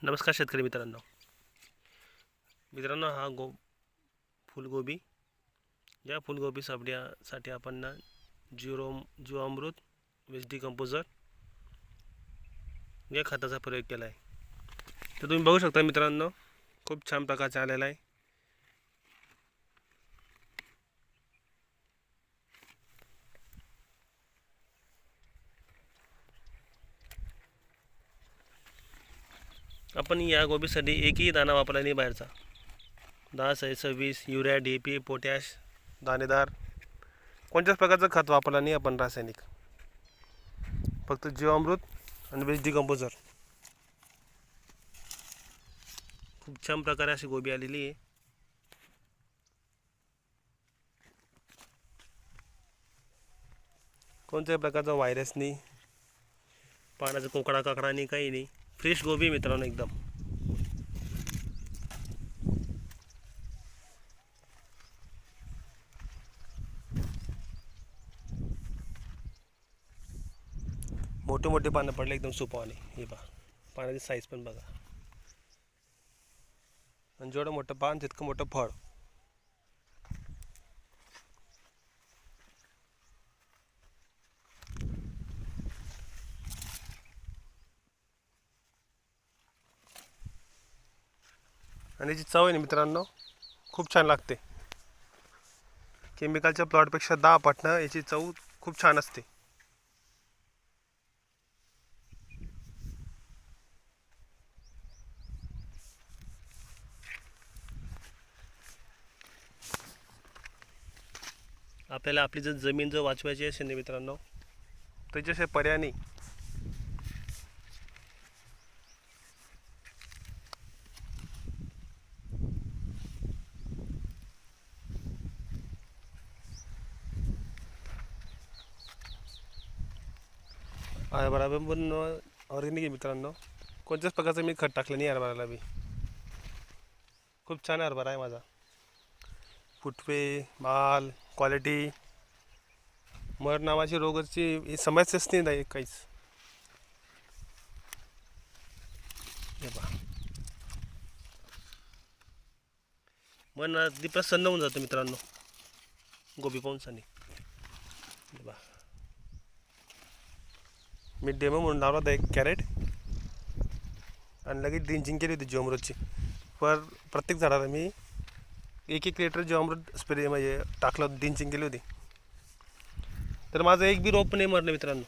नमस्कार शेतकरी मित्रांनो. हा फुलगोबी, या फुलगोबी सापड्यासाठी आपण ना जीवामृत वेस्ट डिकम्पोजर या खताचा प्रयोग केला आहे. तर तुम्ही बघू शकता मित्रांनो, खूप छान प्रकारचा आलेला आहे. आपण या गोबीसाठी एकही दाणा वापरला नाही बाहेरचा. 10-26 युरिया, DAP, पोटॅश, दाणेदार कोणत्याच प्रकारचं खत वापरला नाही आपण रासायनिक. फक्त जीवामृत आणि वेस्ट डिकम्पोजर. खूप छान प्रकारे अशी गोबी आलेली आहे. कोणत्याही प्रकारचा व्हायरस नाही, पाण्याचा कोकडा काकडा नाही, काही नाही. फ्रेश गोबी मित्रांनो एकदम. मोठे मोठे पानं पडले एकदम सुपावाने. हे पहा, पाण्याची साईज पण बघा. आणि जेवढं मोठं पान तितकं मोठं फळ. आणि याची चव आहे ना मित्रांनो, खूप छान लागते. केमिकलच्या प्लॉटपेक्षा 10 पटनं याची चव खूप छान असते. आपल्याला आपली जर जमीन वाचवायची असेल ना मित्रांनो, त्याच्याशिवाय पर्याय नाही. हरभरा पण ऑर्गॅनिक आहे मित्रांनो. कोणत्याच प्रकारचं मी खत टाकलं नाही हरभऱ्याला बी. खूप छान हरभरा आहे माझा. फुटवे, माल, क्वालिटी, मर नावाची रोगाची समस्याच नाही काहीच. हे पहा, मन अगदी प्रसन्न होऊन जातं मित्रांनो गोबी पाहून सनी. मी डेमो म्हणून लावला होता एक कॅरेट, आणि लगेच ड्रिंचिंग केली होती जीवामृतची. प्रत्येक झाडाला मी 1-1 लिटर जीवामृत स्प्रे म्हणजे टाकलं होतं, ड्रिंचिंग केली होती. तर माझं एक बी रोप नाही मरलं मित्रांनो.